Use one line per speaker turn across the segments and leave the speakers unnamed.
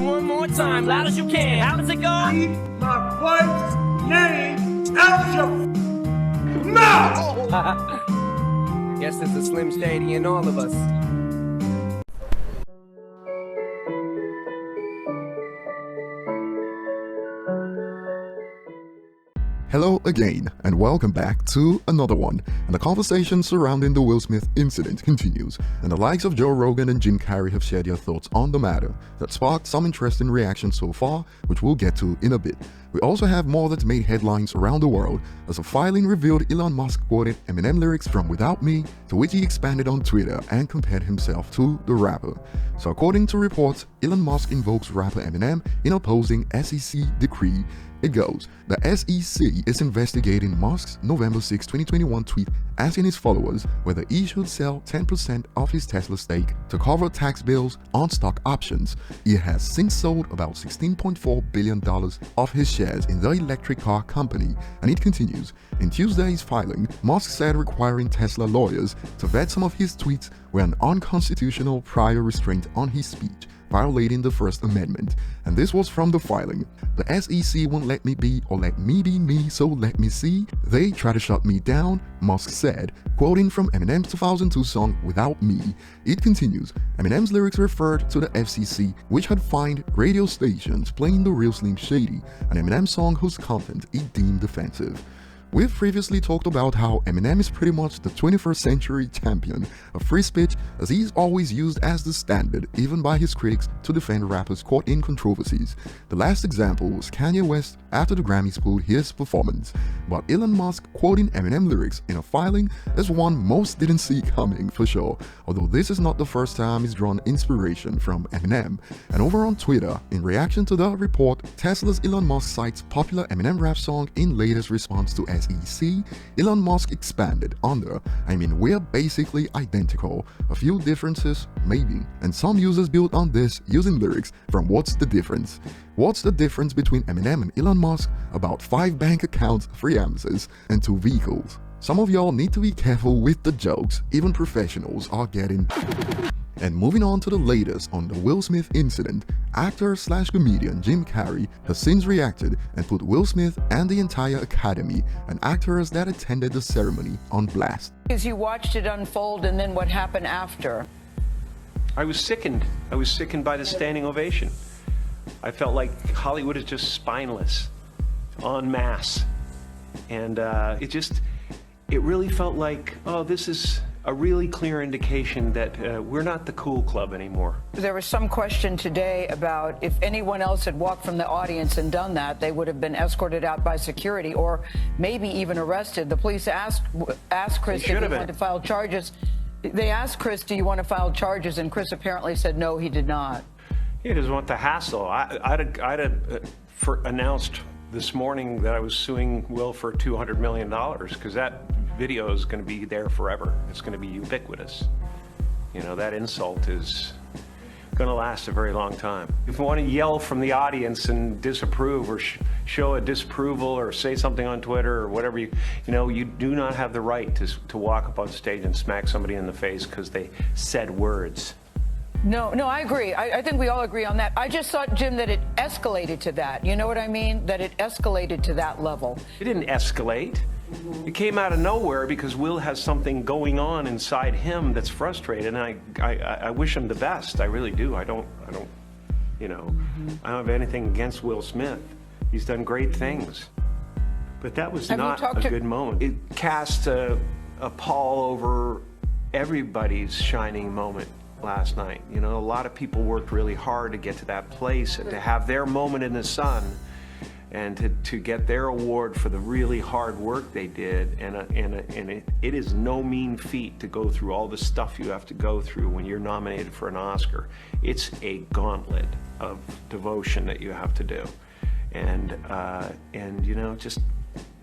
One more time, loud as you can. How does it go?
Keep my wife's name out your mouth!
Guess there's a Slim Shady in all of us.
Hello again, and welcome back to another one. And the conversation surrounding the Will Smith incident continues, and the likes of Joe Rogan and Jim Carey have shared their thoughts on the matter that sparked some interesting reactions so far, which we'll get to in a bit. We also have more that's made headlines around the world, as a filing revealed Elon Musk quoted Eminem lyrics from Without Me, to which he expanded on Twitter and compared himself to the rapper. So according to reports, Elon Musk invokes rapper Eminem in opposing SEC decree. It goes, the SEC is investigating Musk's November 6, 2021 tweet asking his followers whether he should sell 10% of his Tesla stake to cover tax bills on stock options. He has since sold about $16.4 billion of his shares in the electric car company, and it continues. In Tuesday's filing, Musk said requiring Tesla lawyers to vet some of his tweets were an unconstitutional prior restraint on his speech, violating the First Amendment, and this was from the filing. The SEC won't let me be or let me be me, so let me see. They try to shut me down, Musk said, quoting from Eminem's 2002 song Without Me. It continues, Eminem's lyrics referred to the FCC, which had fined radio stations playing the real Slim Shady, an Eminem song whose content it deemed offensive. We've previously talked about how Eminem is pretty much the 21st century champion of free speech, as he's always used as the standard, even by his critics, to defend rappers caught in controversies. The last example was Kanye West after the Grammys pulled his performance. But Elon Musk quoting Eminem lyrics in a filing is one most didn't see coming for sure, although this is not the first time he's drawn inspiration from Eminem. And over on Twitter, in reaction to the report, Tesla's Elon Musk cites popular Eminem rap song in latest response to SEC. Elon Musk expanded on we're basically identical, a few differences maybe, and some users built on this using lyrics from What's the Difference? What's the difference between Eminem and Elon Musk? About 5 bank accounts, 3 Amazons, and 2 vehicles. Some of y'all need to be careful with the jokes, even professionals are getting. And moving on to the latest on the Will Smith incident, actor/comedian Jim Carey has since reacted and put Will Smith and the entire Academy and actors that attended the ceremony on blast.
As you watched it unfold, and then what happened after?
I was sickened. I was sickened by the standing ovation. I felt like Hollywood is just spineless, en masse. And it really felt like, oh, this is a really clear indication that we're not the cool club anymore.
There was some question today about if anyone else had walked from the audience and done that, they would have been escorted out by security or maybe even arrested. The police asked Chris if he wanted to file charges. They asked Chris, do you want to file charges? And Chris apparently said no, he did not.
He doesn't want the hassle. I'd announced this morning that I was suing Will for $200 million because that video is going to be there forever. It's going to be ubiquitous. You know, that insult is going to last a very long time. If you want to yell from the audience and disapprove or show a disapproval or say something on Twitter or whatever, you do not have the right to walk up on stage and smack somebody in the face because they said words.
No, I agree. I think we all agree on that. I just thought, Jim, that it escalated to that. You know what I mean? That it escalated to that level.
It didn't escalate. It came out of nowhere because Will has something going on inside him that's frustrated, and I wish him the best. I really do. I don't have anything against Will Smith. He's done great things. But that was not a good moment. It cast a pall over everybody's shining moment last night. You know, a lot of people worked really hard to get to that place and to have their moment in the sun and to get their award for the really hard work they did. And it is no mean feat to go through all the stuff you have to go through when you're nominated for an Oscar. It's a gauntlet of devotion that you have to do. And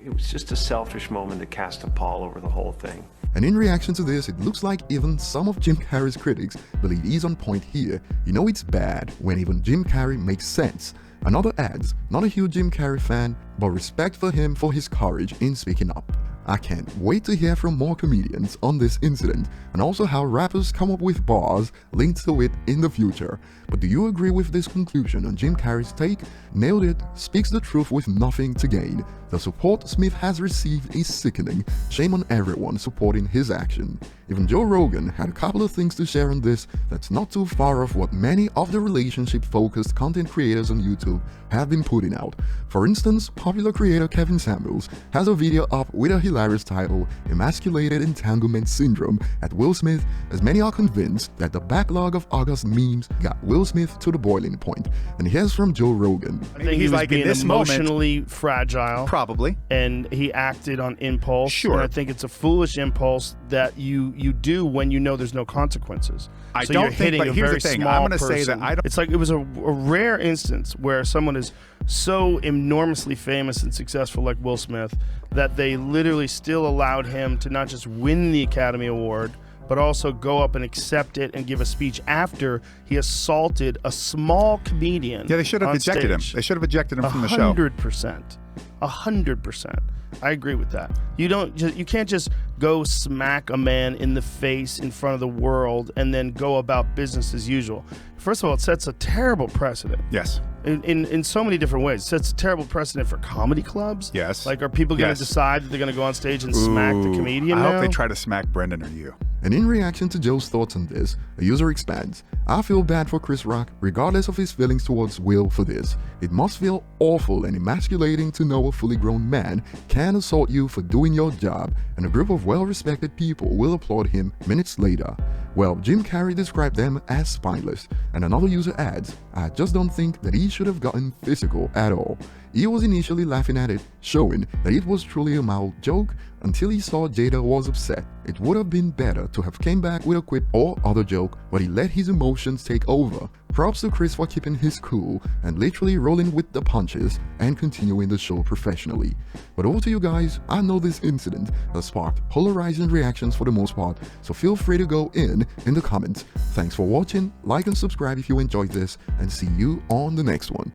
it was just a selfish moment to cast a pall over the whole thing.
And in reaction to this, it looks like even some of Jim Carrey's critics believe he's on point here. You know it's bad when even Jim Carrey makes sense. Another adds, not a huge Jim Carrey fan, but respect for him for his courage in speaking up. I can't wait to hear from more comedians on this incident, and also how rappers come up with bars linked to it in the future. But do you agree with this conclusion on Jim Carrey's take? Nailed it, speaks the truth with nothing to gain. The support Smith has received is sickening. Shame on everyone supporting his action. Even Joe Rogan had a couple of things to share on this that's not too far off what many of the relationship-focused content creators on YouTube have been putting out. For instance, popular creator Kevin Samuels has a video up with a hilarious title, Emasculated Entanglement Syndrome, at Will Smith, as many are convinced that the backlog of August memes got Will Smith to the boiling point. And here's from Joe Rogan.
I think he's like being in this emotionally fragile.
Probably.
And he acted on impulse.
Sure.
And I think it's a foolish impulse that you do when you know there's no consequences.
I
so
don't
you're
think,
hitting
but
a
here's
very
the thing.
small
I'm going to
person.
say that I don't.
It's like it was a rare instance where someone is so enormously famous and successful like Will Smith that they literally still allowed him to not just win the Academy Award, but also go up and accept it and give a speech after he assaulted a small comedian.
Yeah, they should have ejected him. They should have ejected him from the show.
100%. 100%. I agree with that. You can't just go smack a man in the face in front of the world and then go about business as usual. First of all, it sets a terrible precedent.
Yes.
In so many different ways. It sets a terrible precedent for comedy clubs.
Yes.
Like, are people going to decide that they're going to go on stage and smack the comedian
I
now?
hope they try to smack Brendan or you.
And in reaction to Joe's thoughts on this, a user expands, I feel bad for Chris Rock regardless of his feelings towards Will for this. It must feel awful and emasculating to know a fully grown man can assault you for doing your job, and a group of well-respected people will applaud him minutes later. Well, Jim Carrey described them as spineless, and another user adds, I just don't think that he should have gotten physical at all. He was initially laughing at it, showing that it was truly a mild joke, until he saw Jada was upset. It would have been better to have came back with a quip or other joke, but he let his emotions take over. Props to Chris for keeping his cool and literally rolling with the punches and continuing the show professionally. But over to you guys. I know this incident has sparked polarizing reactions for the most part, so feel free to go in the comments. Thanks for watching, like and subscribe if you enjoyed this, and see you on the next one.